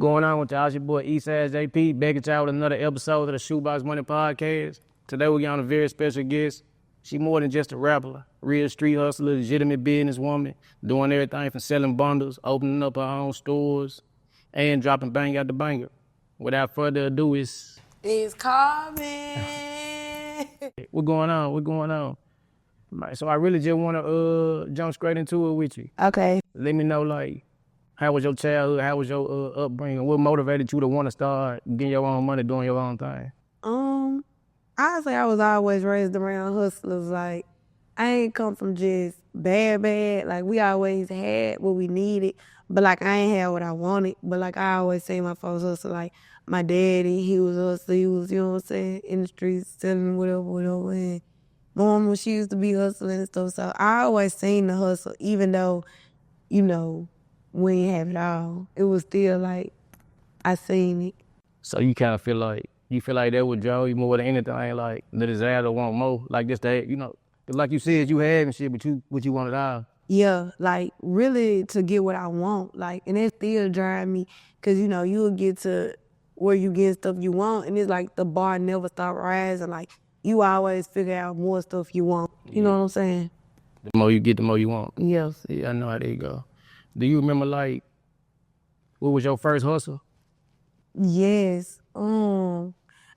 going on with y'all? It's your boy Eastside JP, back at y'all with another episode of the Shoebox Money Podcast. Today we got a very special guest. She more than just a rapper, real street hustler, legitimate businesswoman, doing everything from selling bundles, opening up her own stores, and dropping bang out the banger. Without further ado, it's coming. What's going on? What's going on? So I really just want to jump straight into it with you. Okay. Let me know, like, how was your childhood? How was your upbringing? What motivated you to want to start getting your own money, doing your own thing? I'd say I was always raised around hustlers. Like, I ain't come from just bad. Like, we always had what we needed, but like, I ain't had what I wanted. But like, I always say my folks hustle. Like, my daddy, he was a hustler. He was, you know what I'm saying, in the streets selling whatever. And mom, she used to be hustling and stuff. So I always seen the hustle, even though, you know, we ain't have it all. It was still like, I seen it. So you kind of feel like that would draw you more than anything, like the desire to want more, like just that, you know, like you said, you had and shit, but you wanted all. Yeah, like really to get what I want, like, and it still drive me, cause you know you'll get to where you get stuff you want, and it's like the bar never stop rising. Like you always figure out more stuff you want. You know what I'm saying? The more you get, the more you want. Yes. Yeah, I know how they go. Do you remember, like, what was your first hustle? Yes.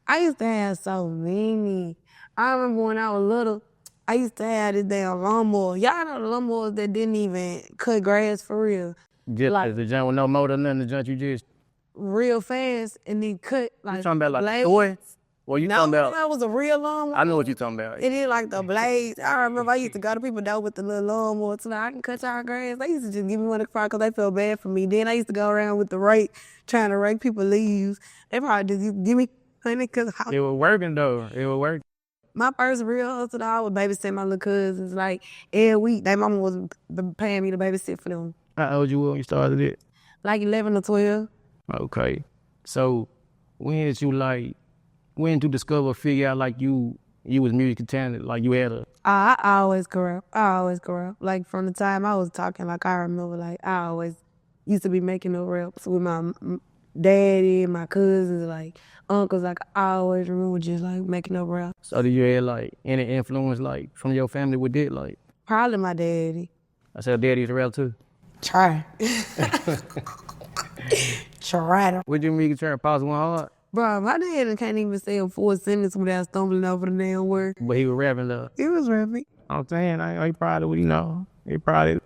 I used to have so many. I remember when I was little, I used to have this damn lawnmower. Y'all know the lawnmowers that didn't even cut grass for real. Just like the joint with no motor, nothing, the joint you just real fast and then cut like. You talking about like blades. toy? Well, you talking about? That was a real lawnmower. I know what you talking about. It is like the blades. I remember I used to go to people though with the little lawnmower so I can cut y'all grass. They used to just give me one of the car because they felt bad for me. Then I used to go around with the rake, trying to rake people leaves. They probably just give me honey because it was working though. It was working. My first real hustle, I would babysit my little cousins like every week. Their mama was paying me to babysit for them. How old you were when you started it? Like 11 or 12. Okay. So when did you discover, figure out like you was music talented, like you had a... I always grew up. Like from the time I was talking, like I remember, like I always used to be making the raps with my daddy, my cousins, like uncles. Like I always remember just like making up raps. So do you have like any influence like from your family with it? Like probably my daddy. I said daddy used to rap too. Try. Try. What you mean you turn pause one hard? Bro, my dad can't even say a full sentence without stumbling over the damn word. But he was rapping though. He was rapping. I'm saying, he probably, you know, he probably...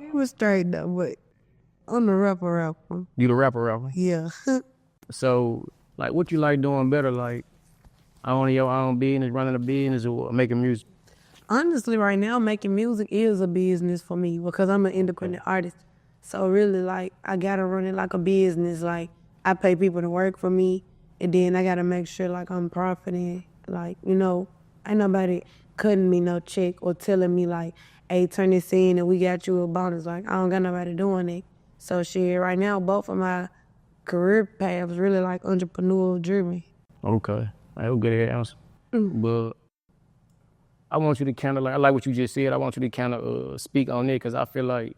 He was straight though, but I'm the rapper. You the rapper? Yeah. So, like, what you like doing better? Like, owning your own business, running a business, or making music? Honestly, right now, making music is a business for me because I'm an independent artist. So really, like, I gotta run it like a business. Like, I pay people to work for me, and then I gotta make sure, like, I'm profiting. Like, you know, ain't nobody cutting me no check or telling me, like, hey, turn this in and we got you a bonus. Like, I don't got nobody doing it. So shit, right now, both of my career paths really like entrepreneurial driven. Okay, that was a good answer. But I want you to kind of, like, I like what you just said. I want you to kind of speak on it because I feel like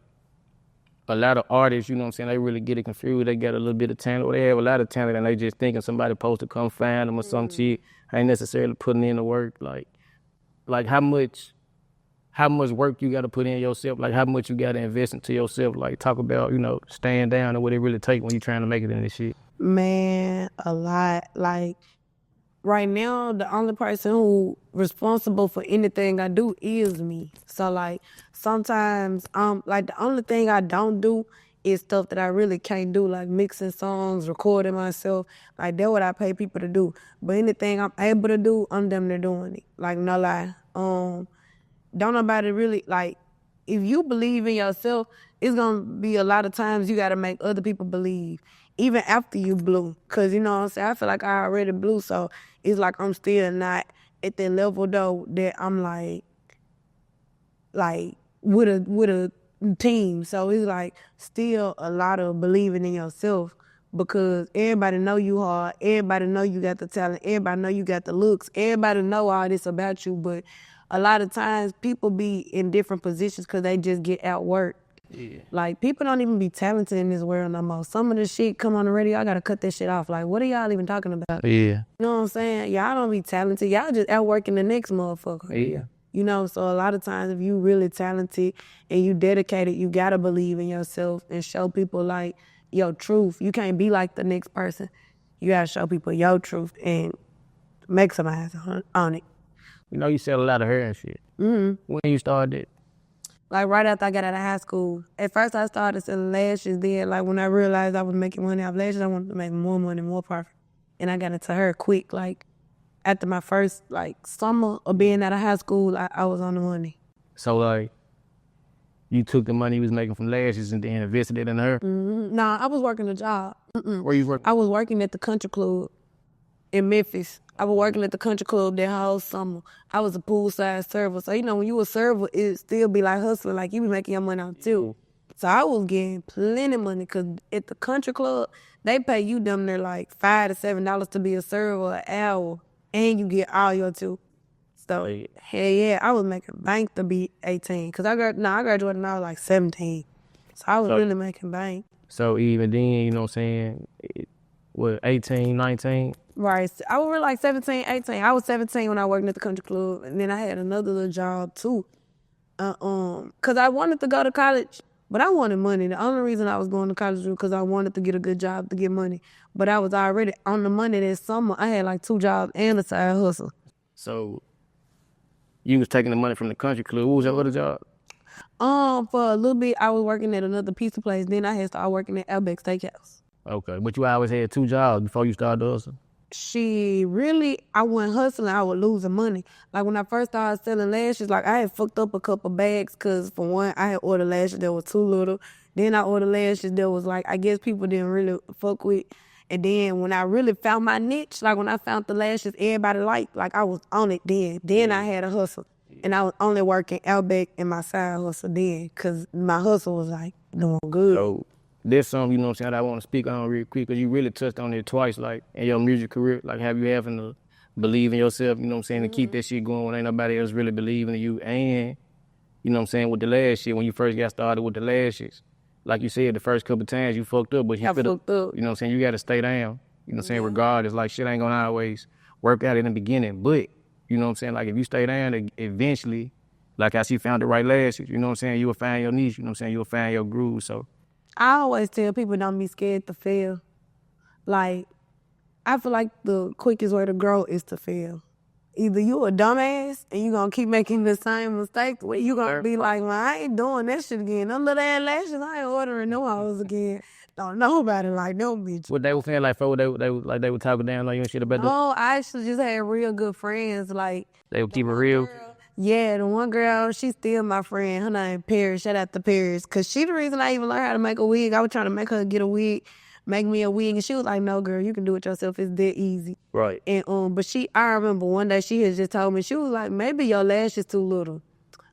a lot of artists, you know what I'm saying, they really get it confused. They got a little bit of talent, or they have a lot of talent, and they just thinking somebody supposed to come find them or some shit. Ain't necessarily putting in the work. Like how much work you got to put in yourself, like how much you got to invest into yourself. Like talk about, you know, staying down and what it really take when you're trying to make it in this shit. Man, a lot. Like right now, the only person who responsible for anything I do is me. So like sometimes, like the only thing I don't do is stuff that I really can't do, like mixing songs, recording myself. Like that's what I pay people to do. But anything I'm able to do, I'm damn near doing it. Like no lie. Don't nobody really, like, if you believe in yourself, it's gonna be a lot of times you gotta make other people believe, even after you blew. Cause you know what I'm saying, I feel like I already blew, so it's like I'm still not at that level though that I'm like with a team. So it's like still a lot of believing in yourself because everybody know you hard, everybody know you got the talent, everybody know you got the looks, everybody know all this about you, but a lot of times people be in different positions because they just get outworked. Yeah. Like, people don't even be talented in this world no more. Some of the shit come on the radio, I gotta cut that shit off. Like, what are y'all even talking about? Yeah. You know what I'm saying? Y'all don't be talented. Y'all just outworking the next motherfucker. Yeah. You know, so a lot of times if you really talented and you dedicated, you gotta believe in yourself and show people like your truth. You can't be like the next person. You gotta show people your truth and maximize on it. You know, you sell a lot of hair and shit. Mm-hmm. When you started? Like right after I got out of high school. At first I started selling lashes. Then like when I realized I was making money off lashes, I wanted to make more money, more profit. And I got into hair quick. Like after my first like summer of being out of high school, I was on the money. So like, you took the money you was making from lashes and then invested it in hair? Mm-hmm. Nah, I was working a job. Where you working? I was working at the country club in Memphis. I was working at the country club that whole summer. I was a poolside server. So, you know, when you a server, it still be like hustling. Like, you be making your money out too. So I was getting plenty of money because at the country club, they pay you damn near like $5 to $7 to be a server an hour. And you get all your too. So, hell yeah, I was making bank to be 18. Because I graduated when I was like 17. So I was really making bank. So even then, you know what I'm saying, 18, 19? Right. I was really like 17, 18. I was 17 when I worked at the country club. And then I had another little job too. Because I wanted to go to college, but I wanted money. The only reason I was going to college was because I wanted to get a good job to get money. But I was already on the money that summer. I had like 2 jobs and a side hustle. So you was taking the money from the country club. What was your other job? For a little bit, I was working at another pizza place. Then I had started working at Outback Steakhouse. Okay, but you always had 2 jobs before you started hustling? I wasn't hustling, I was losing money. Like when I first started selling lashes, like I had fucked up a couple bags because for one, I had ordered lashes that were too little. Then I ordered lashes that was like, I guess people didn't really fuck with. And then when I really found my niche, like when I found the lashes everybody liked, like I was on it then. Then I had a hustle. And I was only working Outback and my side hustle then because my hustle was like doing good. So there's something, you know what I'm saying, that I want to speak on real quick because you really touched on it twice, like in your music career, like have you having to believe in yourself, you know what I'm saying, to keep that shit going when ain't nobody else really believing in you. And, you know what I'm saying, with the lash shit, when you first got started with the lashes, like you said, the first couple times you fucked up, but you fucked up. You know what I'm saying, you got to stay down, you know what I'm saying, regardless, like shit ain't gonna always work out in the beginning, but, you know what I'm saying, like if you stay down, eventually, like as you found the right lashes, you know what I'm saying, you will find your niche, you know what I'm saying, you'll find your groove, so. I always tell people don't be scared to fail. Like, I feel like the quickest way to grow is to fail. Either you a dumbass and you gonna keep making the same mistakes, or you gonna be like, well, I ain't doing that shit again. Them little ass lashes, I ain't ordering no hoes again. Don't know about it like no bitch. What they were saying, like, they were talking down like you and shit about that? No, I actually just had real good friends. Like, They were keeping real? Yeah, the one girl, she's still my friend. Her name Paris. Shout out to Paris. Because she the reason I even learned how to make a wig. I was trying to make her get a wig, make me a wig. And she was like, no, girl, you can do it yourself. It's that easy. Right. And but I remember one day she had just told me, she was like, maybe your lash is too little.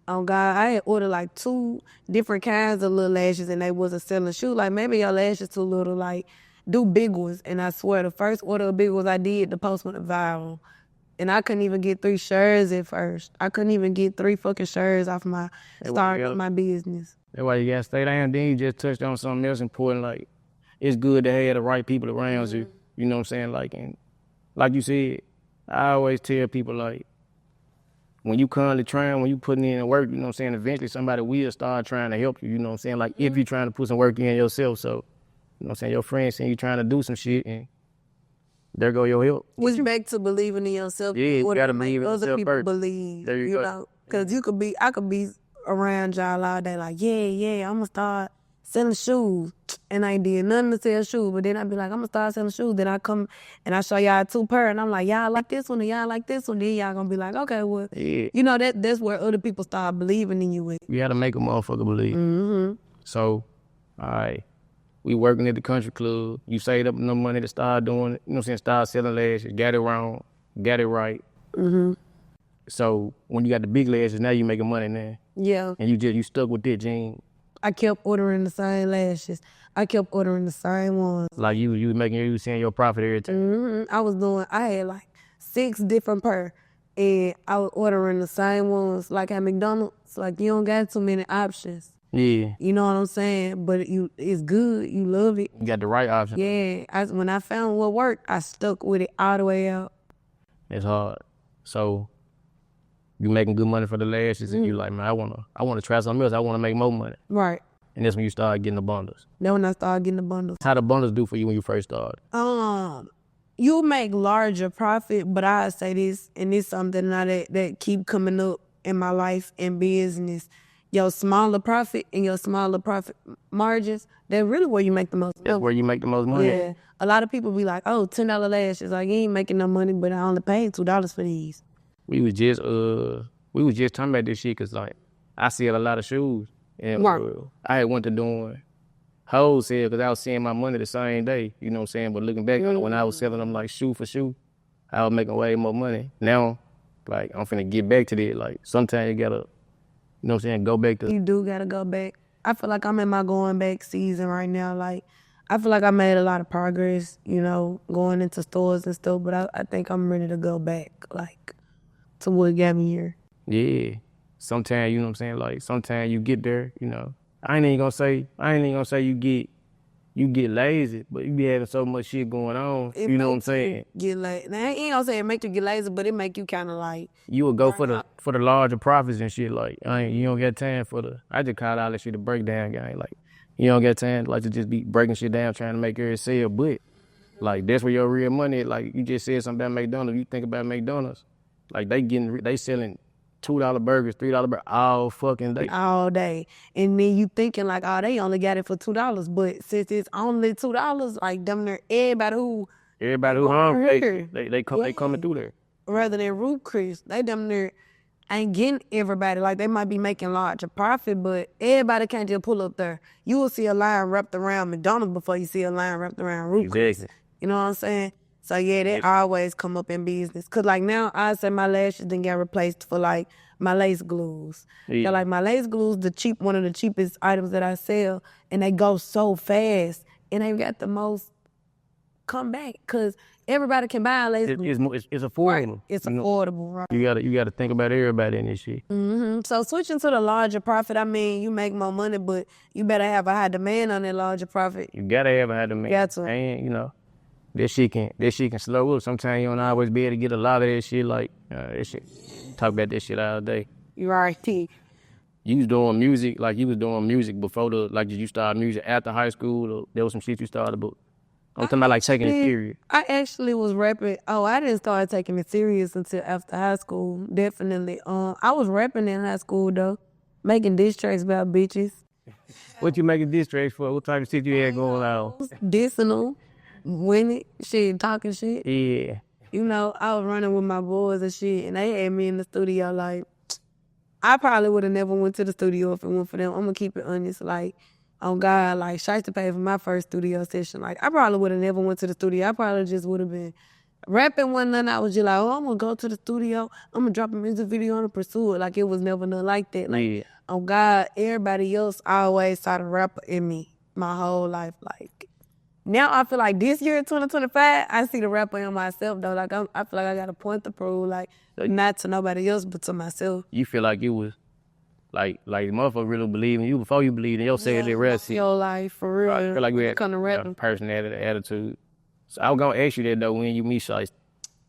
Oh, God, I had ordered like 2 different kinds of little lashes and they wasn't selling. She was like, maybe your lash is too little. Like, do big ones. And I swear, the first order of big ones I did, the post went viral. And I couldn't even get 3 shirts at first. I couldn't even get 3 fucking shirts off my start of my business. That's why you gotta stay down. Then you just touched on something else important. Like, it's good to have the right people around you. You know what I'm saying? Like, and like you said, I always tell people, like, when you currently trying, when you putting in the work, you know what I'm saying, eventually somebody will start trying to help you, you know what I'm saying? Like, if you're trying to put some work in yourself. So, you know what I'm saying, your friends saying you trying to do some shit and there go your help. Which back to believing in yourself. Yeah, you gotta believe in other yourself people first. believe. There you go. Know, because I could be around y'all all day like, yeah, I'm gonna start selling shoes, and I ain't did nothing to sell shoes. But then I be like, I'm gonna start selling shoes. Then I come and I show y'all 2 pair, and I'm like, y'all like this one, and y'all like this one. Then y'all gonna be like, okay, well, you know that's where other people start believing in you. With. You gotta make a motherfucker believe. Mm-hmm. So, all right. We working at the country club. You saved up enough money to start doing it. You know what I'm saying? Start selling lashes. Got it wrong. Got it right. Mm-hmm. So when you got the big lashes, now you making money now. Yeah. And you stuck with that, Gene. I kept ordering the same lashes. I kept ordering the same ones. Like you seeing your profit every time. Mm-hmm. I had like 6 different pair. And I was ordering the same ones. Like at McDonald's, like you don't got too many options. Yeah. You know what I'm saying? But it's good. You love it. You got the right option. Yeah. When I found what worked, I stuck with it all the way out. It's hard. So you making good money for the lashes, and you like, man, I wanna try something else. I wanna make more money. Right. And that's when you start getting the bundles. Then when I started getting the bundles. How the bundles do for you when you first started? You make larger profit, but I say this, and it's something now that keep coming up in my life and business. Your smaller profit and your smaller profit margins, they're really where you make the most money. That's where you make the most money. Yeah. A lot of people be like, oh, $10 lashes. Like, you ain't making no money, but I only paid $2 for these. We was just talking about this shit because like I sell a lot of shoes, and I had went to doing wholesale because I was seeing my money the same day. You know what I'm saying? But looking back, when I was selling them like shoe for shoe, I was making way more money. Now, like I'm finna get back to that. Like sometimes you gotta, you know what I'm saying, go back to. You do gotta go back. I feel like I'm in my going back season right now. Like I feel like I made a lot of progress, you know, going into stores and stuff. But I think I'm ready to go back, like to what got me here. Yeah. Sometimes, you know what I'm saying, like sometimes you get there, you know. I ain't even gonna say you get lazy, but you be having so much shit going on. You know what I'm saying? Get lazy. Now, I ain't gonna say it make you get lazy, but it make you kind of like. You would go for the larger profits and shit. Like you don't get time for the. I just call all that shit a breakdown game. Like you don't get time like to just be breaking shit down trying to make every sale. But like that's where your real money. Like you just said something about McDonald's. You think about McDonald's, like they selling $2 burgers, $3 burgers all fucking day. All day. And then you thinking like, oh, they only got it for $2. But since it's only $2, like damn near everybody who hungry, they coming through there. Rather than Ruth Chris, they damn near ain't getting everybody. Like they might be making larger profit, but everybody can't just pull up there. You will see a line wrapped around McDonald's before you see a line wrapped around Ruth Chris. You know what I'm saying? So yeah, that always come up in business. Cause like now I say my lashes then get replaced for like my lace glues. Yeah. So like my lace glues, one of the cheapest items that I sell, and they go so fast, and they got the most comeback. Cause everybody can buy a lace glue. It's affordable. Right. It's affordable, right? You gotta think about everybody in this shit. Mm-hmm. So switching to the larger profit, I mean, you make more money, but you better have a high demand on that larger profit. You gotta have a high demand. Got to. And you know. That shit can slow up. Sometimes you don't always be able to get a lot of that shit. Like that shit, talk about that shit all day. You right. You was doing music, like you was doing music before did you start music after high school? Or there was some shit you started, but I'm talking about like taking it serious. I actually was rapping. Oh, I didn't start taking it serious until after high school. Definitely. I was rapping in high school though, making diss tracks about bitches. What you making diss tracks for? What type of shit you had going on? Dissing them. Winning shit, talking shit. Yeah. You know, I was running with my boys and shit, and they had me in the studio. Like, I probably would have never went to the studio if it weren't for them. I'm gonna keep it honest. Like, on God, like, Shiesty paid for my first studio session. Like, I probably would have never went to the studio. I probably just would have been rapping one night. I was just like, oh, I'm gonna go to the studio. I'm gonna drop a music video and pursue it. Like, it was never nothing like that. Like, on God, everybody else always saw the rapper in me my whole life. Like. Now I feel like this year, 2025, I see the rapper in myself though. Like I feel like I got a point to prove, like not to nobody else but to myself. You feel like you was like motherfucker really believe in you before you believed in yourself. Yeah, rest your life for real. I feel like we had kind of personality, attitude. So I was gonna ask you that though when you meet Shiesty.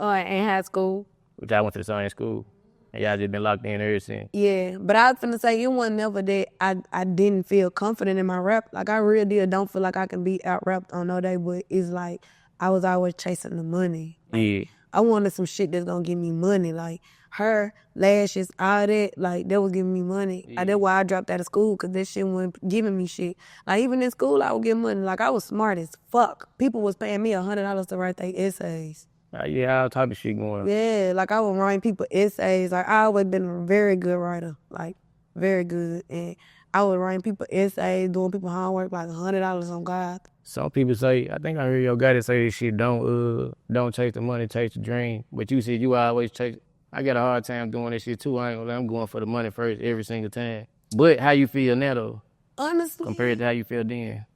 In high school. Which I went to the same school. And y'all just been locked in ever since. Yeah, but I was finna say, it wasn't never that I didn't feel confident in my rap. Like, I really did don't feel like I can be out-rapped on no day, but it's like, I was always chasing the money. Yeah. I wanted some shit that's gonna give me money. Like, her, lashes, all that, like, that was giving me money. Yeah. Like, that's why I dropped out of school, because that shit wasn't giving me shit. Like, even in school, I would get money. Like, I was smart as fuck. People was paying me $100 to write their essays. Yeah, all type of shit going on. Yeah, like I would write people essays. Like I always been a very good writer, like very good. And I would write people essays, doing people homework, like $100 on God. Some people say, I think I heard your guy that say this shit, don't chase the money, chase the dream. But you said you always chase. I got a hard time doing this shit too. I'm going for the money first every single time. But how you feel now though? Honestly. Compared to how you feel then?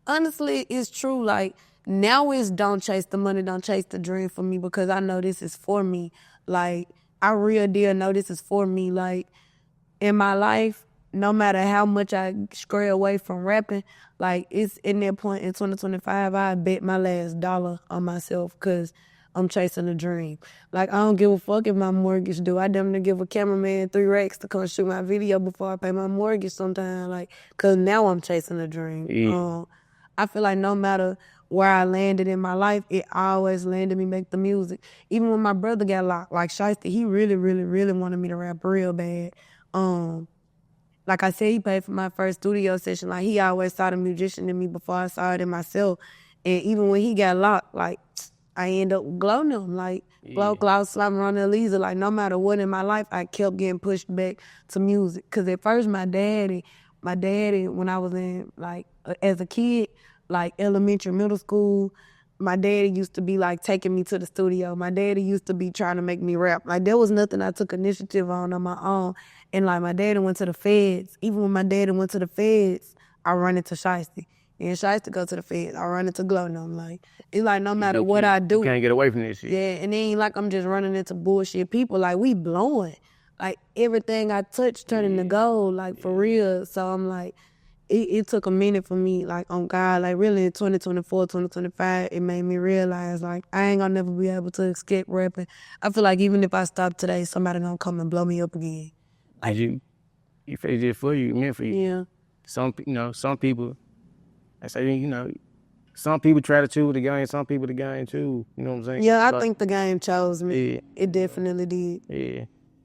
Honestly, it's true. Like, now it's don't chase the money, don't chase the dream for me, because I know this is for me. Like, I real deal know this is for me. Like, in my life, no matter how much I stray away from rapping, like it's in that point in 2025, I bet my last dollar on myself because I'm chasing a dream. Like I don't give a fuck if my mortgage due. I damn near give a cameraman 3 racks to come shoot my video before I pay my mortgage sometime. Like, cause now I'm chasing a dream. Yeah. I feel like no matter where I landed in my life, it always landed me make the music. Even when my brother got locked, like Shiesty, he really, really, really wanted me to rap real bad. Like I said, he paid for my first studio session. Like he always saw the musician in me before I saw it in myself. And even when he got locked, like I end up glowing him. Like Glow, Klaus, Slam, Ronnie Elisa. Like no matter what in my life, I kept getting pushed back to music. Cause at first my daddy, when I was in like as a kid, like elementary, middle school, my daddy used to be like taking me to the studio. My daddy used to be trying to make me rap. Like there was nothing I took initiative on my own. And like my daddy went to the feds. Even when my daddy went to the feds, I run into Shiesty. And Shiesty go to the feds. I run into Glow. And I'm like, it's like no matter what I do. You can't get away from this shit. Yeah, and it ain't like I'm just running into bullshit people. Like we blowing. Like everything I touch turning to gold. Like for real. So I'm like, it took a minute for me, like, on God, like, really in 2024, 2025, it made me realize, like, I ain't gonna never be able to escape rapping. I feel like even if I stop today, somebody gonna come and blow me up again. Like, you face it for you, meant for you. Yeah. Some people, I say, some people try to choose the game, some people the game too, you know what I'm saying? Yeah, I think the game chose me. Yeah. It definitely did. Yeah,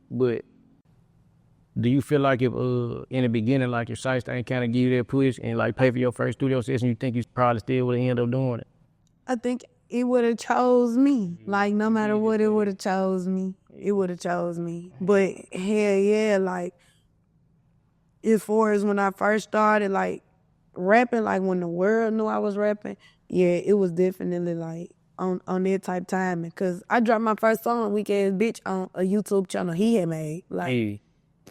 but do you feel like if in the beginning, like your Shiesty ain't kind of give you that push and like pay for your first studio session, you think you probably still would end up doing it? I think it would have chose me. Like no matter what, it would have chose me. It would have chose me. But hell yeah, like as far as when I first started like rapping, like when the world knew I was rapping, yeah, it was definitely like on that type timing. Cause I dropped my first song, Weak Ass Bitch, on a YouTube channel he had made. Like. Hey.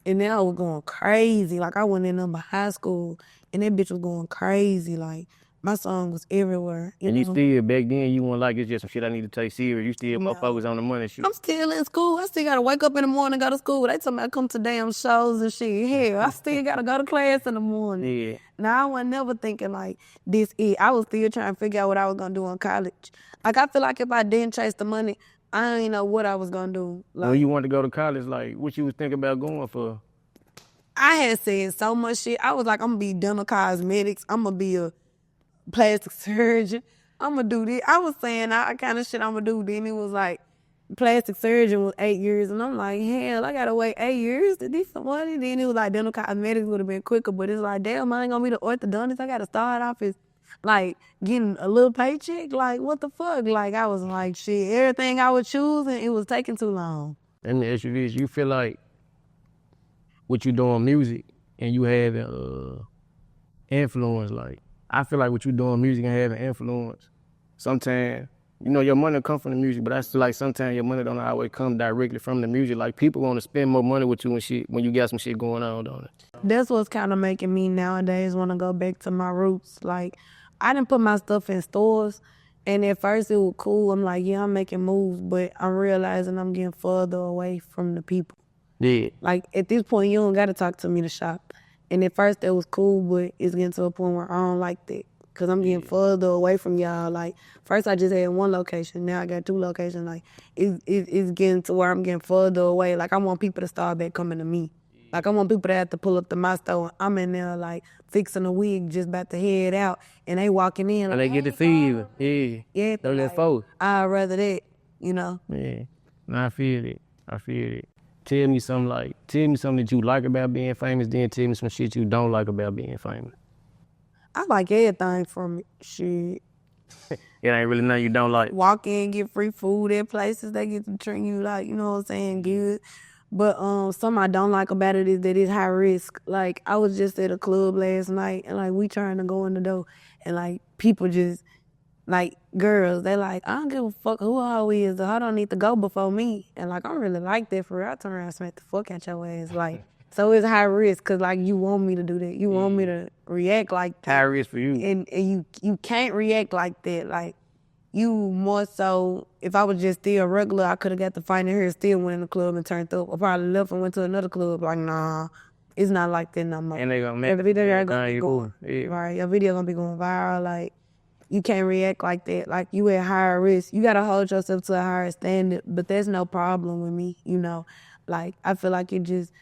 And then I was going crazy. Like, I went in number high school, and that bitch was going crazy. Like, my song was everywhere. And you still, back then, you weren't like, it's just some shit I need to take serious. You still more focused on the money shit. I'm still in school. I still got to wake up in the morning and go to school. They tell me I come to damn shows and shit. Hell, I still got to go to class in the morning. Yeah. Now, I wasn't never thinking, like, this it. I was still trying to figure out what I was going to do in college. Like, I feel like if I didn't chase the money, I didn't know what I was going to do. Like, when you wanted to go to college, like, what you was thinking about going for? I had said so much shit. I was like, I'm gonna be dental cosmetics. I'm gonna be a plastic surgeon. I'm gonna do this. I was saying all kind of shit I'm gonna do. Then it was like, plastic surgeon was 8 years. And I'm like, hell, I gotta wait 8 years to do some money. Then it was like, dental cosmetics would have been quicker. But it's like, damn, I ain't gonna be the orthodontist. I gotta start off as like getting a little paycheck. Like, what the fuck? Like, I was like, shit, everything I was choosing, it was taking too long. And the issue is, you feel like what you doing music and you having influence, like I feel like what you doing music and having influence, sometimes, your money come from the music, but I feel like sometimes your money don't always come directly from the music. Like people want to spend more money with you and shit when you got some shit going on, don't it? That's what's kind of making me nowadays want to go back to my roots. Like I didn't put my stuff in stores, and at first it was cool. I'm like, yeah, I'm making moves, but I'm realizing I'm getting further away from the people. Yeah. Like, at this point, you don't got to talk to me to shop. And at first, that was cool, but it's getting to a point where I don't like that. Because I'm getting further away from y'all. Like, first I just had one location. Now I got 2 locations. Like, it's getting to where I'm getting further away. Like, I want people to start back coming to me. Like, I want people to have to pull up to my store. I'm in there, like, fixing a wig, just about to head out. And they walking in. And like, they get to see you. Yeah. Yeah. Those that folks. I'd rather that, Yeah. No, I feel it. Tell me something that you like about being famous, then tell me some shit you don't like about being famous. I like everything from it. Shit. It ain't really nothing you don't like. Walk in, get free food at places. They get to treat you like, you know what I'm saying, good. But something I don't like about it is that it's high risk. Like, I was just at a club last night, and, like, we trying to go in the door, and, like, people just, like, girls, they like, I don't give a fuck who a hoe is. The hoe don't need to go before me. And, like, I don't really like that for real. I turn around and smack the fuck out your ass. Like, so it's high risk because, like, you want me to do that. You want me to react like that. High risk for you. And you can't react like that. Like, you more so, if I was just still regular, I could have got the fight in here, still went in the club and turned up. I probably left and went to another club. Like, nah, It's not like that no more. And they gonna make Every video gonna be you going yeah. right. Your video gonna be going viral. Like you can't react like that. Like you at higher risk. You gotta hold yourself to a higher standard. But there's no problem with me. You know, like I feel like it just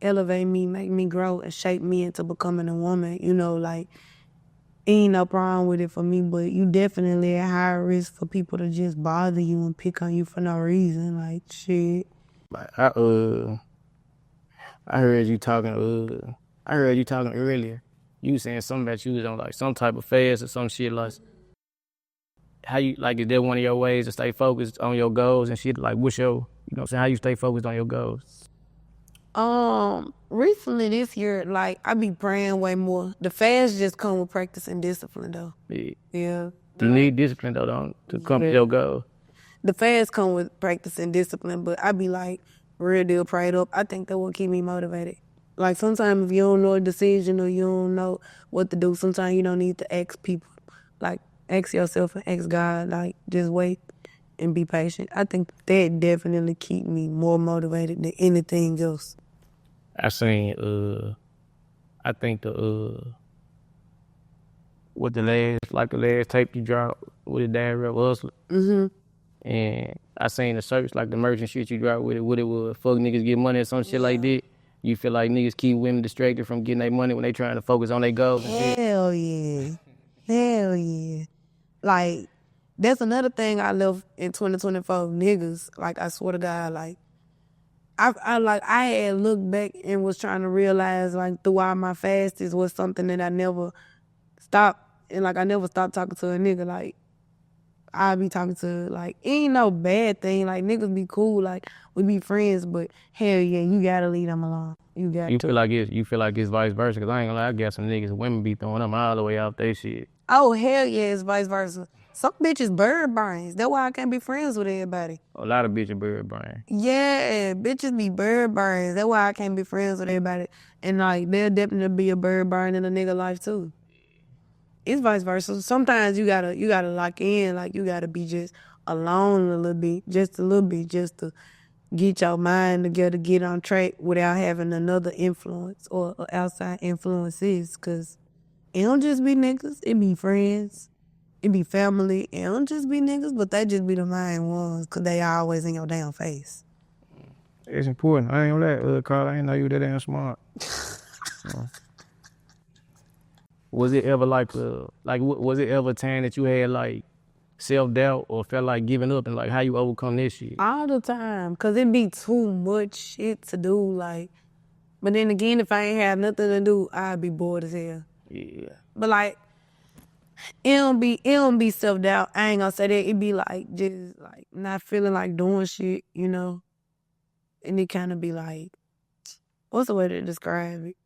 elevate me, make me grow, and shape me into becoming a woman. You know, like ain't no problem with it for me. But you definitely at higher risk for people to just bother you and pick on you for no reason. Like shit. Like I heard you talking earlier. You saying something about you was on like some type of fast or some shit like how you like is that one of your ways to stay focused on your goals and shit? Like what's your you know what I'm saying, how you stay focused on your goals? Recently this year, like I be praying way more. The fast just come with practice and discipline though. Yeah. Yeah. You need discipline though to come to your goal. The fast come with practice and discipline, but I be like real deal prayed up. I think that will keep me motivated. Like sometimes if you don't know a decision or you don't know what to do, sometimes you don't need to ask people. Like ask yourself and ask God. Like just wait and be patient. I think that definitely keep me more motivated than anything else. I seen I think the the last tape you dropped with the Dad Rap Hustler. And I seen the search like the merchant shit you dropped with it was fuck niggas get money or some shit like that. You feel like niggas keep women distracted from getting their money when they trying to focus on their goals and shit? Hell yeah. Like that's another thing I left in 2024. Niggas, like I swear to God, like I had looked back and was trying to realize like throughout my fastest was something that I never stopped and like I never stopped talking to a nigga. Like I be talking to like ain't no bad thing. Like niggas be cool, like we be friends, but hell yeah, you gotta leave them alone. You feel like it's vice versa? Cause I ain't gonna lie, I got some niggas women be throwing them all the way out they shit. Oh hell yeah, it's vice versa. Some bitches bird brains. That's why I can't be friends with everybody. A lot of bitches bird brain. Yeah, bitches be bird brains. That's why I can't be friends with everybody. And like there'll definitely be a bird brain in a nigga life too. It's vice versa. Sometimes you gotta lock in, like you gotta be just alone a little bit, just to get your mind together, get on track without having another influence or outside influences. Cause it don't just be niggas, it be friends, it be family. It don't just be niggas, but they just be the main ones, cause they always in your damn face. It's important. I ain't gonna lie, Carl, I ain't know you that damn smart. Was it ever was it ever a time that you had like self-doubt or felt like giving up and like how you overcome this shit? All the time, cause it be too much shit to do, like, but then again, if I ain't have nothing to do, I'd be bored as hell. Yeah. But like, it don't be self-doubt. I ain't gonna say that. It be like, just like not feeling like doing shit, you know? And it kind of be like, what's the way to describe it?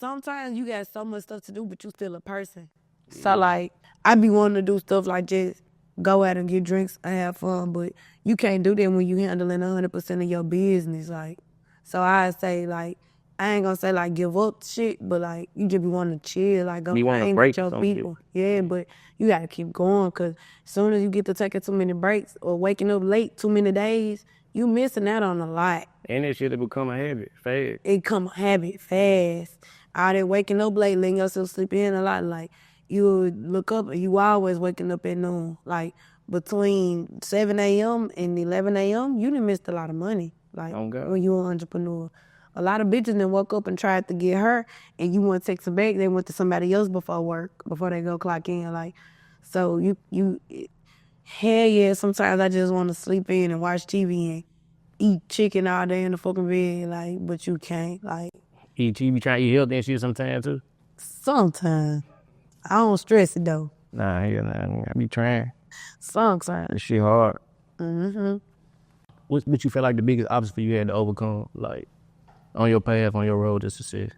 Sometimes you got so much stuff to do, but you still a person. So like, I be wanting to do stuff like just go out and get drinks and have fun, but you can't do that when you handling 100% of your business. Like, so I say like, I ain't gonna say like give up shit, but like you just be wanting to chill, like go hang with your people. Yeah, but you gotta keep going, cause as soon as you get to taking too many breaks or waking up late too many days, you missing out on a lot. And that shit will become a habit fast. It become a habit fast. All that waking up late, letting yourself sleep in a lot. Like you look up and you always waking up at noon. Like between 7 a.m. and 11 a.m., you done missed a lot of money. Like when you an entrepreneur. A lot of bitches done woke up and tried to get her, and you want to take some back, they went to somebody else before work, before they go clock in. Like, so hell yeah, sometimes I just want to sleep in and watch TV and eat chicken all day in the fucking bed, like, but you can't, like. You be trying to eat healthy and shit sometimes too? Sometimes. I don't stress it though. Nah, I be trying. Sometimes. This shit hard. What you feel like the biggest obstacle you had to overcome, like, on your path, on your road to success?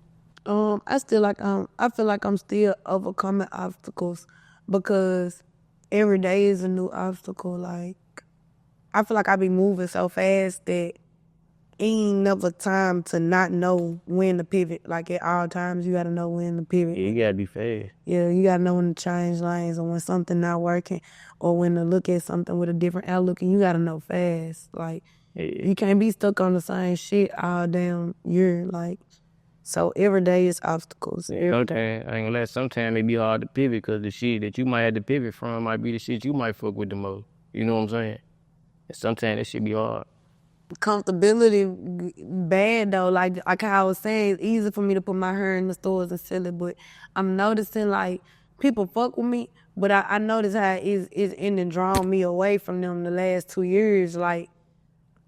I feel like I'm still overcoming obstacles because every day is a new obstacle. Like, I feel like I be moving so fast that ain't never time to not know when to pivot. Like at all times, you gotta know when to pivot. Yeah, you gotta be fast. Yeah, you gotta know when to change lanes or when something not working or when to look at something with a different outlook, and you gotta know fast. Like, you can't be stuck on the same shit all damn year. Like, So every day is obstacles. Sometimes, I ain't gonna lie, sometimes it be hard to pivot because the shit that you might have to pivot from might be the shit you might fuck with the most. You know what I'm saying? And sometimes that shit be hard. Comfortability bad though. Like how I was saying, it's easy for me to put my hair in the stores and sell it, but I'm noticing like people fuck with me, but I notice how it's ending drawing me away from them the last 2 years. Like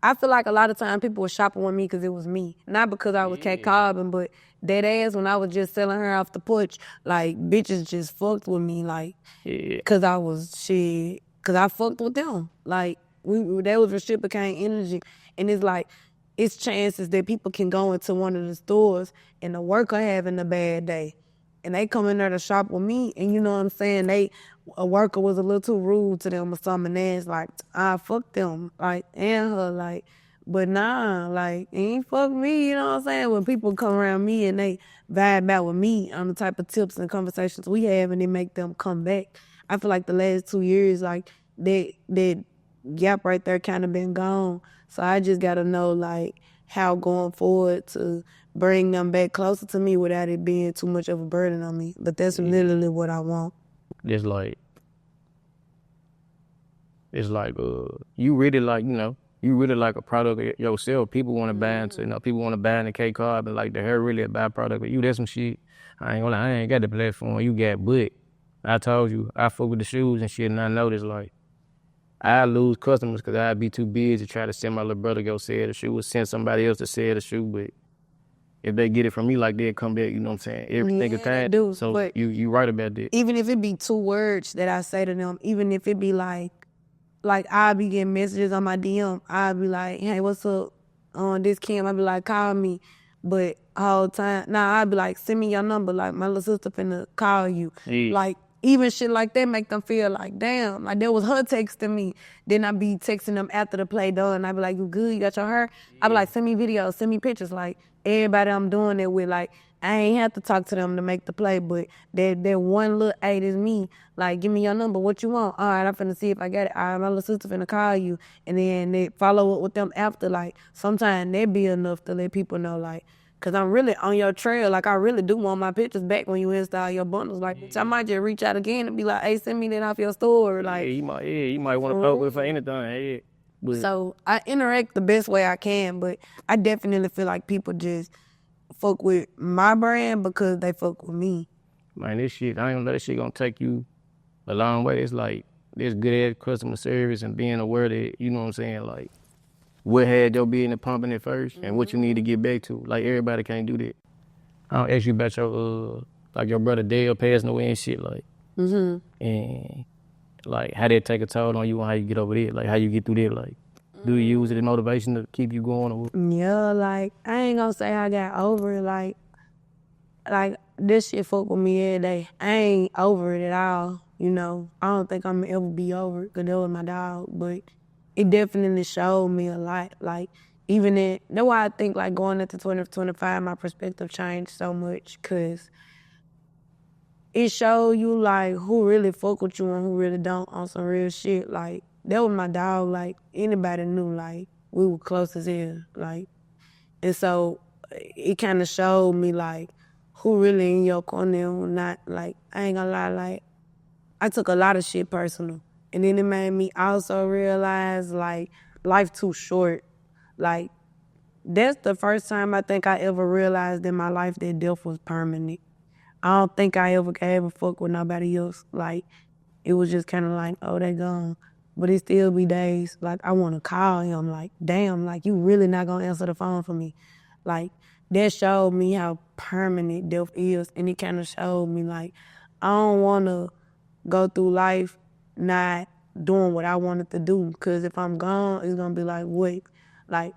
I feel like a lot of times people were shopping with me because it was me, not because I was cat carbon, but that ass when I was just selling her off the porch, like bitches just fucked with me, like because I was shit, because I fucked with them, like that was reciprocating energy, and it's like it's chances that people can go into one of the stores and the worker having a bad day, and they come in there to shop with me, and you know what I'm saying, a worker was a little too rude to them or something, and it's like, fuck them, like, and her, like, but nah, like, ain't fuck me, you know what I'm saying? When people come around me and they vibe out with me on the type of tips and conversations we have and it make them come back, I feel like the last 2 years, like, that gap right there kind of been gone. So I just got to know, like, how going forward to bring them back closer to me without it being too much of a burden on me. But that's literally what I want. It's like you really like, you really like a product of yourself. People want to buy into, people want to buy into K Carb, but like the hair really a byproduct of you. That's some shit. I ain't gonna lie, I ain't got the platform you got, but I told you, I fuck with the shoes and shit, and I noticed like I lose customers because I'd be too busy to try to send my little brother go sell the shoe or send somebody else to sell the shoe, but if they get it from me, like they'll come back, you know what I'm saying? Everything is kind. Do, so but you right about that. Even if it be 2 words that I say to them, even if it be like I'll be getting messages on my DM, I'll be like, hey, what's up? On this Kim, I'll be like, call me. But all the time, I'll be like, send me your number. Like, my little sister finna call you. Yeah. Like, even shit like that make them feel like, damn, like that was her texting me. Then I be texting them after the play done. I be like, you good? You got your hair? I be like, send me videos, send me pictures. Like, everybody I'm doing it with, like, I ain't have to talk to them to make the play, but that one little aid is me. Like, give me your number. What you want? All right, I'm finna see if I got it. All right, my little sister finna call you. And then they follow up with them after. Like, sometimes that be enough to let people know, like, because I'm really on your trail. Like, I really do want my pictures back when you install your bundles. Like, bitch, I might just reach out again and be like, hey, send me that off your store. Like, you might want to fuck with for anything. Yeah. But so I interact the best way I can, but I definitely feel like people just fuck with my brand because they fuck with me. Man, this shit, I ain't gonna let this shit gonna take you a long way. It's like this good ass customer service and being aware that, you know what I'm saying, like what had your business pumping it first and what you need to get back to. Like everybody can't do that. I don't ask you about your like your brother Dale passing away and shit, like and like how that take a toll on you and how you get over that, like how you get through that, like do you use it as motivation to keep you going or what? Yeah, like I ain't gonna say I got over it, like this shit fuck with me every day. I ain't over it at all, you know. I don't think I'm ever be over it because that was my dog, but it definitely showed me a lot. Like even that's why I think like going into 2025, my perspective changed so much because it showed you like who really fuck with you and who really don't on some real shit. Like that was my dog. Like anybody knew like we were close as hell. Like, and so it kind of showed me like who really in your corner and who not. Like I ain't gonna lie, like I took a lot of shit personal, and then it made me also realize like life too short. Like that's the first time I think I ever realized in my life that death was permanent. I don't think I ever fuck with nobody else. Like, it was just kind of like, oh, they gone. But it still be days, like, I want to call him, like, damn, like, you really not going to answer the phone for me. Like, that showed me how permanent death is. And it kind of showed me, like, I don't want to go through life not doing what I wanted to do. Because if I'm gone, it's going to be like, wait, like,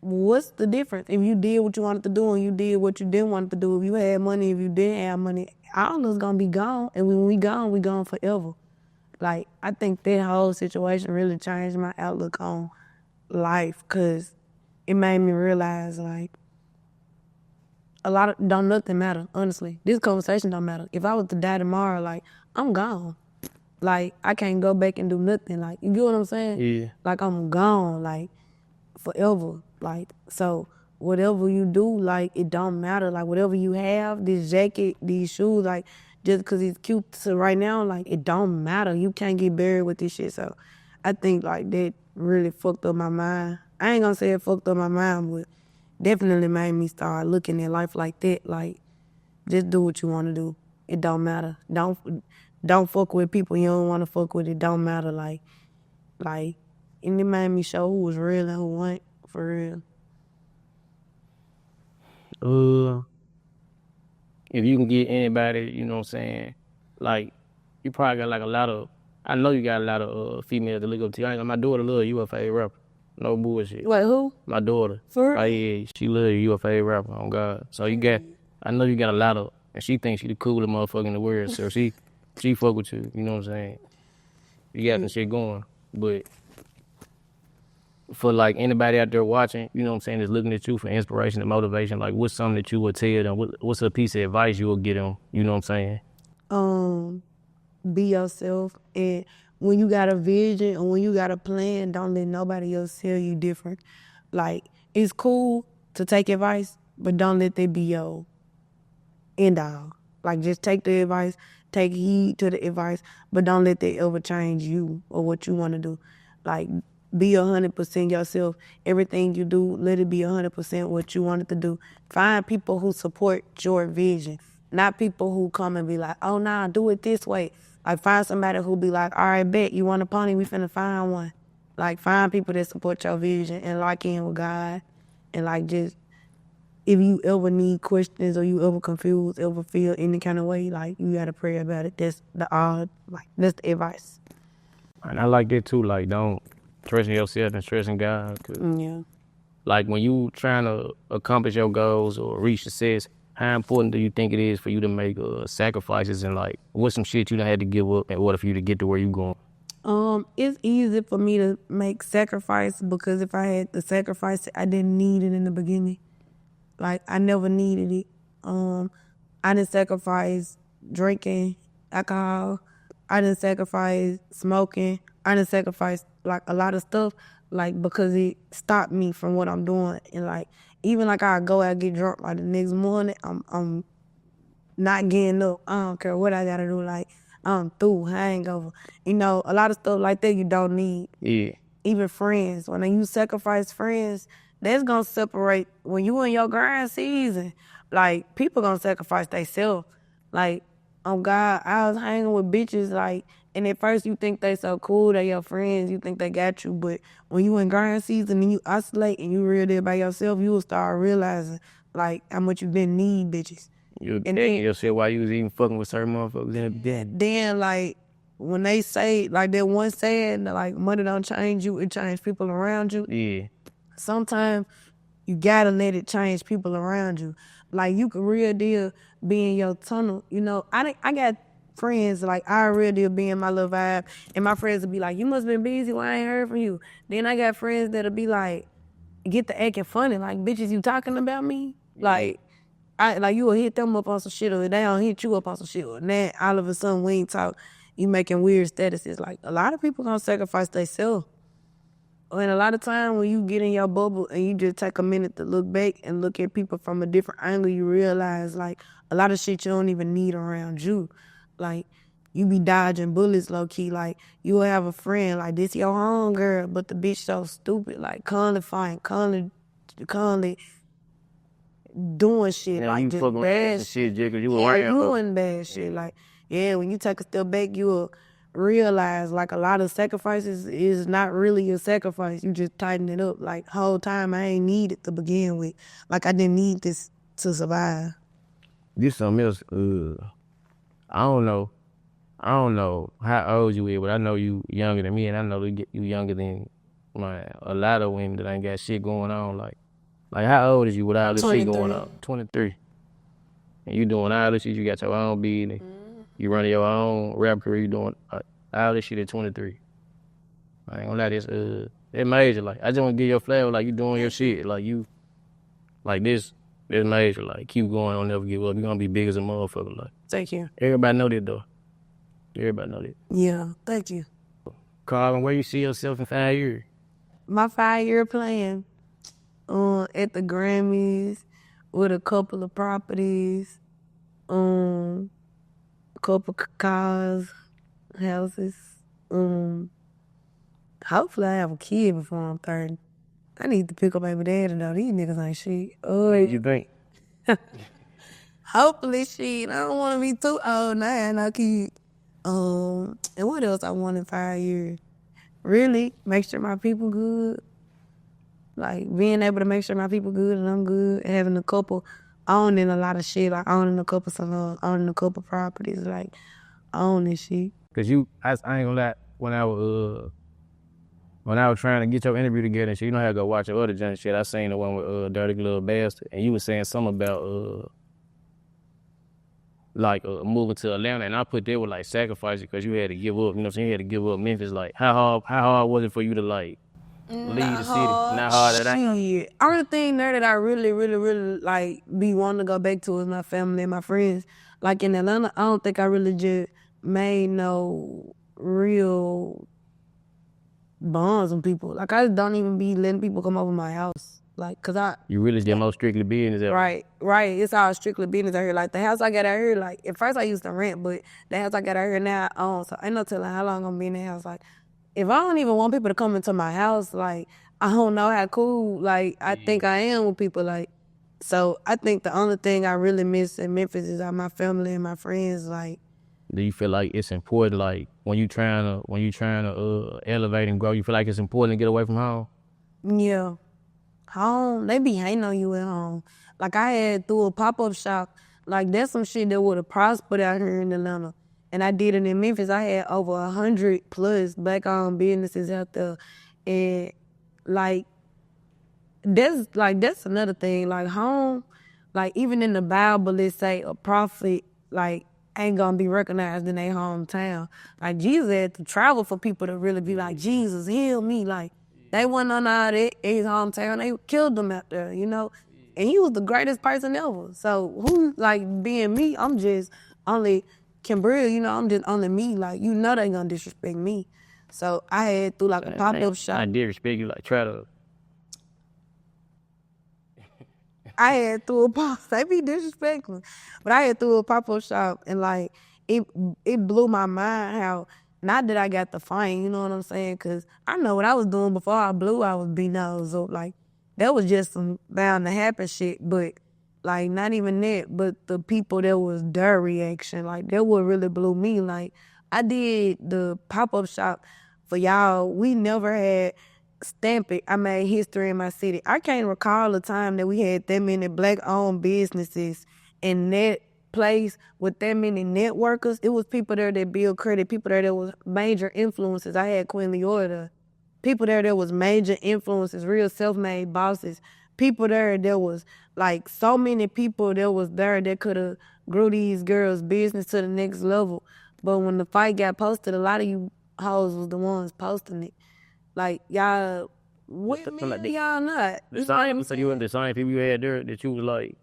what's the difference? If you did what you wanted to do and you did what you didn't want to do, if you had money, if you didn't have money, all of us gonna be gone. And when we gone forever. Like, I think that whole situation really changed my outlook on life because it made me realize, like, nothing matter, honestly. This conversation don't matter. If I was to die tomorrow, like, I'm gone. Like, I can't go back and do nothing. Like, you get what I'm saying? Yeah. Like, I'm gone, like, forever. Like, so whatever you do, like, it don't matter. Like, whatever you have, this jacket, these shoes, like, just because it's cute to right now, like, it don't matter. You can't get buried with this shit. So I think, like, that really fucked up my mind. I ain't gonna say it fucked up my mind, but definitely made me start looking at life like that. Like, just do what you want to do. It don't matter. Don't fuck with people you don't want to fuck with. It don't matter. Like, and it made me show who was real and who wasn't for real. If you can get anybody, you know what I'm saying, like, you probably got like a lot of, I know you got a lot of females that look up to you. My daughter love you, a favorite rapper. No bullshit. Wait, who? My daughter. For real? Oh yeah, she love you, a favorite rapper, on God. So you got, I know you got a lot of, and she thinks she the coolest motherfucker in the world, so she fuck with you, you know what I'm saying? You got some shit going, but for like anybody out there watching, you know what I'm saying, that's looking at you for inspiration and motivation, like what's something that you would tell them? What's a piece of advice you would give them? You know what I'm saying? Be yourself, and when you got a vision or when you got a plan, don't let nobody else tell you different. Like, it's cool to take advice, but don't let that be your end all. Like, just take the advice, take heed to the advice, but don't let that ever change you or what you want to do. Like, be 100% yourself. Everything you do, let it be 100% what you wanted to do. Find people who support your vision, not people who come and be like, oh, nah, do it this way. Like, find somebody who be like, all right, bet, you want a pony? We finna find one. Like, find people that support your vision and lock in with God. And, like, just, if you ever need questions or you ever confused, ever feel any kind of way, like, you gotta pray about it. That's that's the advice. And I like that too, like, don't trust in yourself and trust in God. Yeah. Like, when you trying to accomplish your goals or reach success, how important do you think it is for you to make sacrifices, and like, what's some shit you done had to give up in order for you to get to where you going? It's easy for me to make sacrifice because if I had to sacrifice it, I didn't need it in the beginning. Like, I never needed it. I didn't sacrifice drinking alcohol. I didn't sacrifice smoking. I didn't sacrifice like a lot of stuff, like, because it stopped me from what I'm doing. And like, even like I go out and get drunk, like the next morning, I'm not getting up. I don't care what I gotta do. Like, I'm through, hangover. You know, a lot of stuff like that you don't need. Yeah. Even friends, when you sacrifice friends, that's gonna separate. When you in your grind season, like, people gonna sacrifice themselves. Like, oh God, I was hanging with bitches, like, and at first you think they so cool, they your friends, you think they got you, but when you in grind season and you isolate and you real there by yourself, you will start realizing, like, how much you didn't need bitches. You thinking yourself why you was even fucking with certain motherfuckers in the bed. Then, like, when they say, like, that one saying, like, money don't change you, it change people around you. Yeah. Sometimes you gotta let it change people around you. Like, you can real deal be in your tunnel. You know, I got friends, like, I real deal be in my little vibe, and my friends will be like, you must been busy, why I ain't heard from you? Then I got friends that'll be like, get to acting funny, like, bitches, you talking about me? Like, you will hit them up on some shit, or they don't hit you up on some shit, or then all of a sudden we ain't talk. You making weird statuses. Like, a lot of people gonna sacrifice themselves. And a lot of time when you get in your bubble and you just take a minute to look back and look at people from a different angle, you realize, like, a lot of shit you don't even need around you. Like, you be dodging bullets low key. Like, you will have a friend, like, this your home girl, but the bitch so stupid, like, constantly fighting, constantly doing shit, Yeah, like, you just fucking bad shit, Jigga. You yeah, were doing bad shit. Like, yeah, when you take a step back, you'll realize, like, a lot of sacrifices is not really a sacrifice. You just tighten it up. Like, whole time I ain't need it to begin with. Like, I didn't need this to survive. This something else. I don't know how old you is, but I know you younger than me, and I know you younger than a lot of women that ain't got shit going on. Like how old is you with all this shit going on? 23. And you doing all this shit. You got your own business. You running your own rap career. You doing all this shit at 23. I ain't gonna lie, that major. Like, I just want to give your flavor. Like, you doing your shit. Like, you, like, this major. Like, keep going. Don't never give up. You gonna be big as a motherfucker. Like, Thank you. everybody know that though. Everybody know that. Yeah, thank you. Carvin, where you see yourself in 5 years? My 5-year plan, at the Grammys with a couple of properties, a couple of cars, houses. Hopefully I have a kid before I'm 30. I need to pick up baby daddy though. These niggas ain't shit. What you think? Hopefully shit. I don't want to be too old now. No kid. And what else I want in 5 years? Really make sure my people good. Like being able to make sure my people good and I'm good. Having a couple, owning a lot of shit. Like owning a couple salons, owning a couple properties. Like owning shit. Cause I ain't gonna lie. When I was trying to get your interview together and shit, you know how I go watch your other junk shit. I seen the one with Dirty Little Bastard, and you was saying something about moving to Atlanta, and I put that with like sacrificing because you had to give up. You know what I'm saying? You had to give up Memphis. Like how hard was it for you to like leave the city? Not hard at all. Shit. Only thing there that I really like be wanting to go back to is my family and my friends. Like in Atlanta, I don't think I really just made no real bonds with people. Like I don't even be letting people come over my house. Like, cause you really just most strictly business out. Right. It's all strictly business out here. Like the house I got out here, like at first I used to rent, but the house I got out here now I own. So ain't no telling how long I'm gonna be in the house. Like if I don't even want people to come into my house, like I don't know how cool like I think I am with people. Like so I think the only thing I really miss in Memphis is my family and my friends. Like, do you feel like it's important, like when you trying to elevate and grow, you feel like it's important to get away from home? Yeah. Home, they be hating on you at home. Like I had through a pop-up shop, like that's some shit that would have prospered out here in Atlanta. And I did it in Memphis. I had over 100 plus black-owned businesses out there. And like that's another thing. Like home, like even in the Bible it say a prophet like ain't gonna be recognized in their hometown. Like Jesus had to travel for people to really be like, Jesus, heal me. Like they wasn't on all that in his hometown. They killed him out there, you know? And he was the greatest person ever. So who, like, being me, I'm just only Kimbrell, you know, I'm just only me. Like, you know they gonna disrespect me. So I had through like a pop-up shop. I disrespect you, like try to. I had through a pop, they be disrespectful. But I had through a pop-up shop and like, it blew my mind how, not that I got the fine, you know what I'm saying? Because I know what I was doing before I blew, I was beating nose up. Like, that was just some bound to happen shit. But, like, not even that, but the people that was their reaction, like, that what really blew me. Like, I did the pop-up shop for y'all. We never had Stamp It. I made history in my city. I can't recall a time that we had that many black-owned businesses in that place with that many networkers. It was people there that build credit, people there that was major influences. I had Queen Leota. People there that was major influences, real self-made bosses. People there that was like so many people that was there that could have grew these girls' business to the next level. But when the fight got posted, a lot of you hoes was the ones posting it. Like y'all with me, like y'all not. So you and the same people you had there that you was like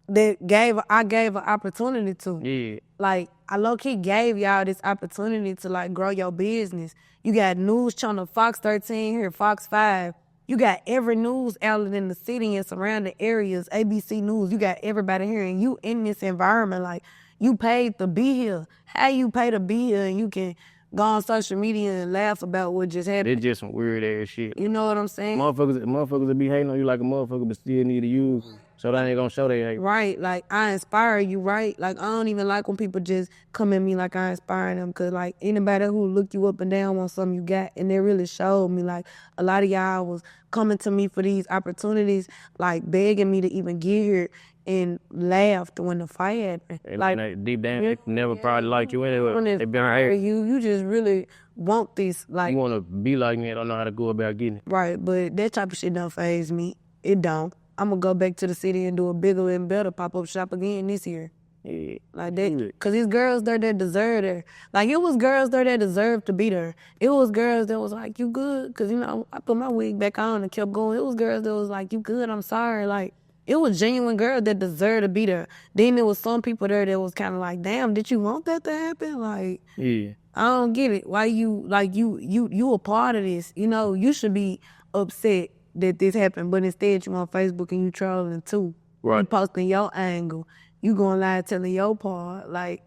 I gave an opportunity to. Yeah. Like I low-key gave y'all this opportunity to like grow your business. You got news channel Fox 13 here, Fox 5. You got every news outlet in the city and surrounding areas, ABC News. You got everybody here and you in this environment. Like you paid to be here. How you pay to be here and you can go on social media and laugh about what just happened? It's just some weird ass shit. You know what I'm saying? Motherfuckers that be hating on you like a motherfucker but still need to use. So they ain't gonna show they hate. Right, like I inspire you, right? Like I don't even like when people just come at me like I inspire them, cause like anybody who look you up and down on something you got, and they really showed me like a lot of y'all was coming to me for these opportunities, like begging me to even get here, and laughed when the fight happened. Like deep down, they never probably liked you anyway. They been here. You just really want this, like you want to be like me. I don't know how to go about getting it. Right, but that type of shit don't faze me. It don't. I'm gonna go back to the city and do a bigger and better pop-up shop again this year. Yeah. Like that, cause these girls there that deserve there. Like it was girls there that deserved to be there. It was girls that was like, you good? Cause you know, I put my wig back on and kept going. It was girls that was like, you good? I'm sorry. Like it was genuine girls that deserved to be there. Then there was some people there that was kind of like, damn, did you want that to happen? Like, yeah, I don't get it. Why you like you a part of this? You know, you should be upset that this happened, but instead you on Facebook and you trolling too. Right. You posting your angle. You going live telling your part. Like,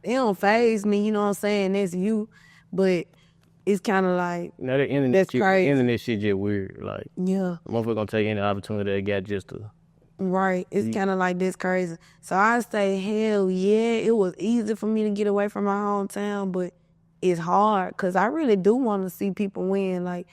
it don't faze me, you know what I'm saying? That's you. But it's kind of like, Now the internet, that's crazy. internet shit just weird. Like, yeah. Motherfucker gonna take any opportunity they got just to. Right. It's kind of like this crazy. So I say, hell yeah, it was easy for me to get away from my hometown, but it's hard because I really do want to see people win. Like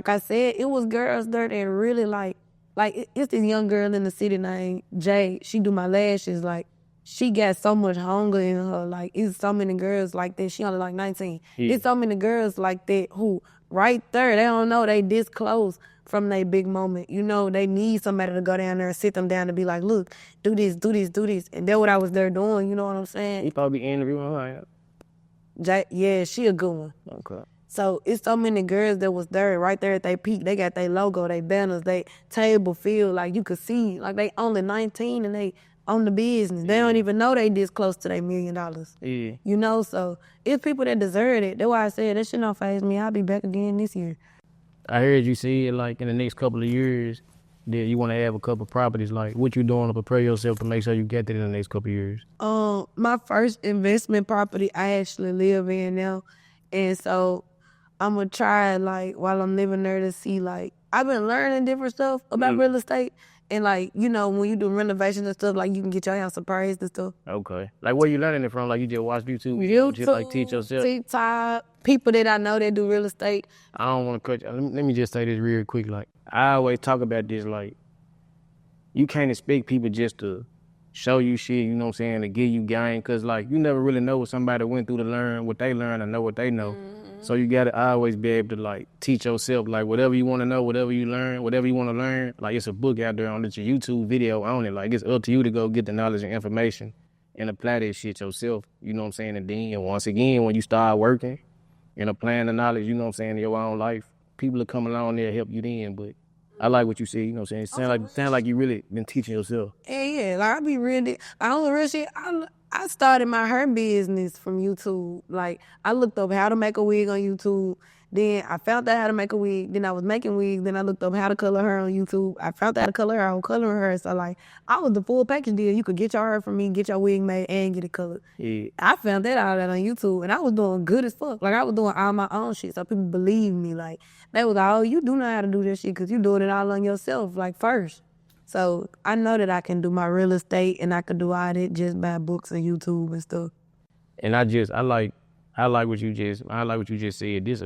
I said, it was girls there that really it's this young girl in the city named Jay. She do my lashes. Like, she got so much hunger in her. Like, it's so many girls like that. She only like 19. Yeah. It's so many girls like that who right there, they don't know they this close from their big moment. You know, they need somebody to go down there and sit them down and be like, look, do this, do this, do this. And that's what I was there doing, you know what I'm saying? He probably interviewing her. Yeah, she a good one. Okay. So it's so many girls that was there right there at their peak. They got their logo, their banners, they table filled. Like, you could see, like, they only 19 and they on the business. They don't even know they this close to their $1 million. Yeah. You know, so it's people that deserve it. That's why I said that shit don't faze me. I'll be back again this year. I heard you say, like, in the next couple of years that you want to have a couple properties. Like, what you doing to prepare yourself to make sure you get that in the next couple of years? My first investment property I actually live in now. And so I'm going to try, like, while I'm living there to see, like, I've been learning different stuff about real estate. And, like, you know, when you do renovations and stuff, like, you can get your house appraised and stuff. Okay. Like, where you learning it from? Like, you just watch YouTube? YouTube, just, like, teach yourself? TikTok, people that I know that do real estate. I don't want to cut you. Let me just say this real quick. Like, I always talk about this, like, you can't expect people just to show you shit, you know what I'm saying, to give you game. Because, like, you never really know what somebody went through to learn what they learned and know what they know. So you got to always be able to, like, teach yourself, like, whatever you want to know, whatever you learn, whatever you want to learn. Like, it's a book out there on it, your YouTube video on it. Like, it's up to you to go get the knowledge and information and apply that shit yourself, you know what I'm saying? And then, once again, when you start working and applying the knowledge, you know what I'm saying, in your own life, people will come along there and help you then. But I like what you said, you know what I'm saying? It sound like you really been teaching yourself. Yeah, like, I be really, I started my hair business from YouTube. Like, I looked up how to make a wig on YouTube. Then I found out how to make a wig. Then I was making wigs. Then I looked up how to color hair on YouTube. I found out how to color hair. I was coloring her. So, like, I was the full package deal. You could get your hair from me, get your wig made, and get it colored. Yeah. I found that out on YouTube, and I was doing good as fuck. Like, I was doing all my own shit, so people believed me. Like, they was like, oh, you do know how to do this shit because you doing it all on yourself, like, first. So I know that I can do my real estate and I can do all that just by books and YouTube and stuff. And I like what you just said. This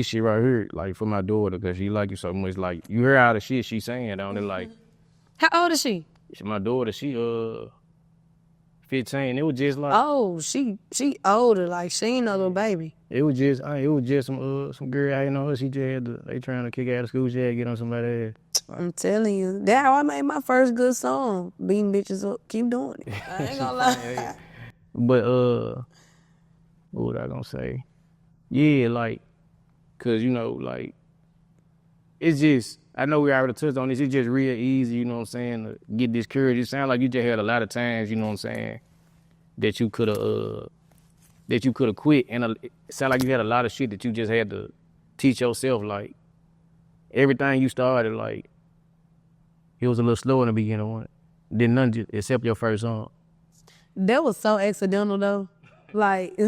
shit right here, like, for my daughter, because she like you so much. Like, you hear all the shit she saying, don't it? Like, how old is she? My daughter, she 15. It was just like, oh, she older. Like, she ain't no little baby. It was just some girl I know her. She just had they trying to kick her out of school. She had to get on somebody's ass. I'm telling you, that's how I made my first good song. Beating bitches up, keep doing it. I ain't gonna lie. But what was I gonna say? Yeah, like, cause you know, like, it's just, I know we already touched on this. It's just real easy, you know what I'm saying, to get discouraged. It sounds like you just had a lot of times, you know what I'm saying, that you could have quit, and it sounded like you had a lot of shit that you just had to teach yourself. Like, everything you started, like, it was a little slow in the beginning, wasn't it? Did nothing except your first song. That was so accidental though. Like,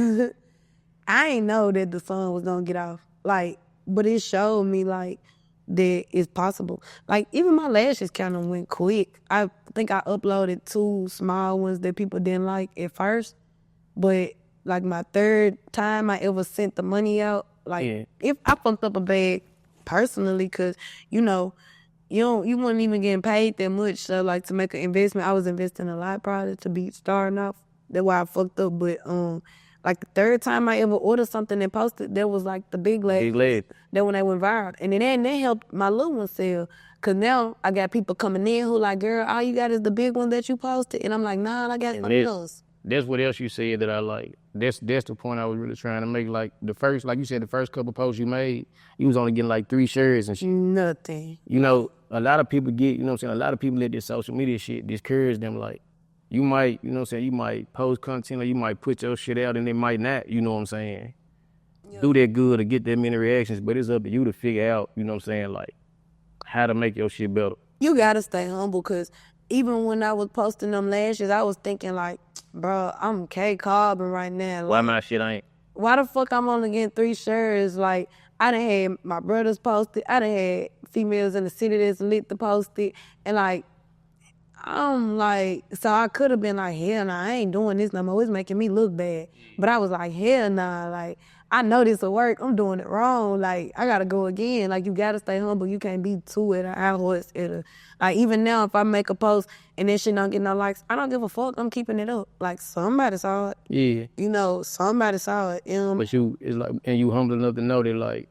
I ain't know that the song was gonna get off. Like, but it showed me, like, that it's possible. Like, even my lashes kind of went quick. I think I uploaded 2 small ones that people didn't like at first, but like my third time I ever sent the money out, like, if I fucked up a bag personally, cause you know, you weren't even getting paid that much. So, like, to make an investment, I was investing a lot probably to be starting off. That's why I fucked up. But like, the third time I ever ordered something and posted, that was like the big leg. That when they went viral, and then that helped my little one sell. Cause now I got people coming in who like, girl, all you got is the big one that you posted, and I'm like, nah, I got something else. That's what else you said that I like. That's the point I was really trying to make. Like, like you said, the first couple posts you made, you was only getting like 3 shares and shit. Nothing. You know, a lot of people get, you know what I'm saying, a lot of people let this social media shit discourage them. Like, you might, you know what I'm saying, you might post content or you might put your shit out and it might not, you know what I'm saying? do that good or get that many reactions, but it's up to you to figure out, you know what I'm saying, like how to make your shit better. You gotta stay humble, cause even when I was posting them lashes, I was thinking like, bro, I'm K Carbon right now. Why Like, my shit ain't? why the fuck I'm only getting 3 shares? Like, I done had my brothers post it. I done had females in the city that's lit to post it. And like, I'm like, so I could have been like, hell nah, I ain't doing this no more. It's making me look bad. But I was like, hell nah, like, I know this will work. I'm doing it wrong. Like, I gotta go again. Like, you gotta stay humble. You can't be too at a horse at a, like, even now, if I make a post and this shit don't get no likes, I don't give a fuck. I'm keeping it up. Like, somebody saw it. Yeah. You know, somebody saw it. But you, it's like, and you humble enough to know that, like,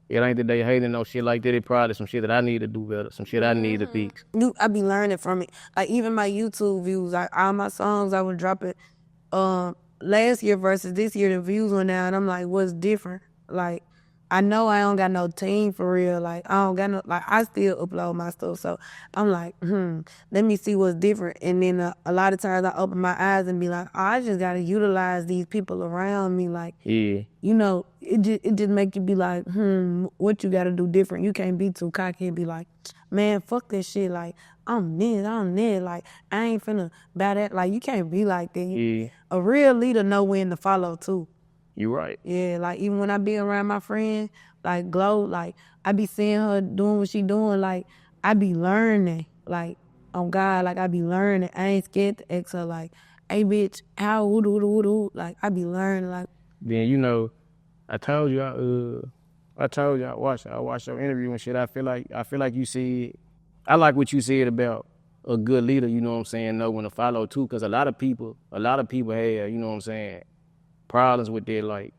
it ain't that they hating no shit like that. It probably some shit that I need to do better, some shit I need to fix. I be learning from it. Like, even my YouTube views, like, all my songs I was dropping last year versus this year, the views went down. I'm like, what's different? Like, I know I don't got no team for real. Like, I don't got no, like, I still upload my stuff. So I'm like, let me see what's different. And then a lot of times I open my eyes and be like, oh, I just got to utilize these people around me. Like, Yeah. you know, it just make you be like, what you got to do different. You can't be too cocky and be like, man, fuck that shit. Like, I'm this. Like, I ain't finna buy that. Like, you can't be like that. Yeah. A real leader know when to follow, too. You right. Yeah, like, even when I be around my friend, like, Glow, like, I be seeing her doing what she doing. Like, I be learning. Like, on God, like, I be learning. I ain't scared to ask her, like, hey, bitch, how, like, I be learning, like. Then, you know, I told you, I watched your interview and shit. I feel like you said, I like what you said about a good leader, you know what I'm saying, know when to follow too, because a lot of people have, you know what I'm saying, problems with that. Like,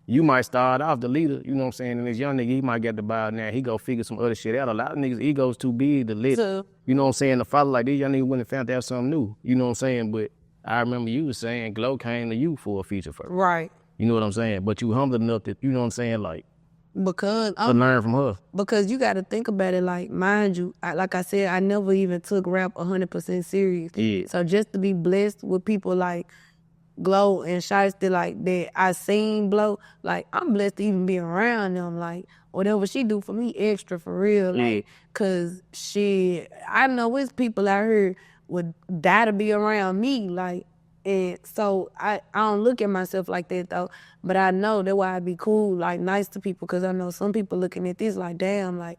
you might start off the leader, you know what I'm saying, and this young nigga, he might get the ball now, he go figure some other shit out. A lot of niggas' egos too big to let, you know what I'm saying, to follow like this. Young nigga wouldn't have found out something new, you know what I'm saying, but I remember you was saying Glow came to you for a feature first. Right. You know what I'm saying? But you humble enough that, you know what I'm saying, like, because to learn from her. Because you got to think about it, like, mind you, like I said, I never even took rap 100% serious. Yeah. So just to be blessed with people like Glow and Shiesty, like, that I seen blow, like, I'm blessed to even be around them. Like, whatever she do for me, extra for real. Like, cause I know it's people out here would die to be around me. Like, and so I don't look at myself like that though, but I know that's why I be cool, like, nice to people, because I know some people looking at this like, damn, like,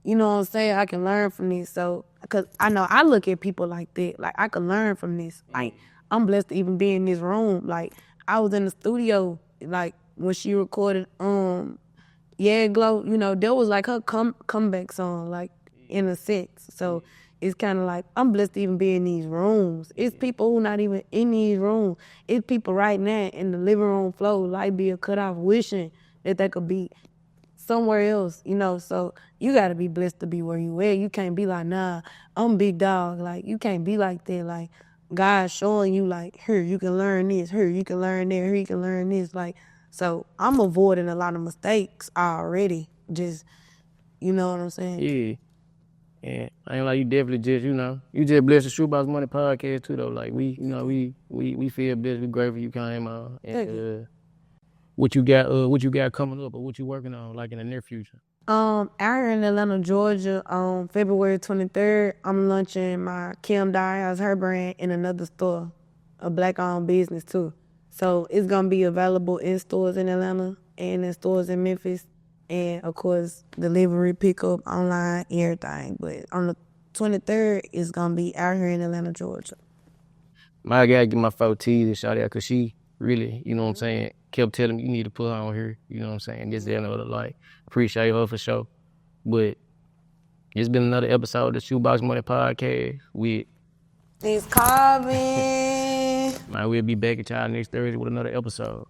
you know what I'm saying, I can learn from this. So, because I know I look at people like that, like, I can learn from this. Like, I'm blessed to even be in this room. Like, I was in the studio, like, when she recorded Yeah Glow, you know, that was like her comeback song, like, in a sense. So it's kind of like, I'm blessed to even be in these rooms. It's people who not even in these rooms. It's people right now in the living room floor, light being cut off, wishing that they could be somewhere else, you know. So you got to be blessed to be where you at. You can't be like, nah, I'm big dog. Like, you can't be like that. Like, God's showing you, like, here, you can learn this. Here, you can learn that. Here, you can learn this. Like, so I'm avoiding a lot of mistakes already. Just, you know what I'm saying? Yeah. Yeah, I ain't like you definitely just, you know, you just blessed the Shoebox Money podcast too though. Like, we, you know, we feel blessed, we grateful you came on. And what you got coming up or what you working on, like, in the near future? Out here in Atlanta, Georgia, on February 23rd, I'm launching my Kim Dyehouse, her brand, in another store, a black-owned business too. So it's gonna be available in stores in Atlanta and in stores in Memphis. And, of course, delivery, pickup, online, everything. But on the 23rd, it's going to be out here in Atlanta, Georgia. I got to get my 4 T's and shout out because she really, you know what I'm saying, kept telling me you need to put her on here. You know what I'm saying? This, that, and the other. Like, appreciate her for sure. But it's been another episode of the Shoebox Money podcast with... It's Carvin. Man, we'll be back at y'all next Thursday with another episode.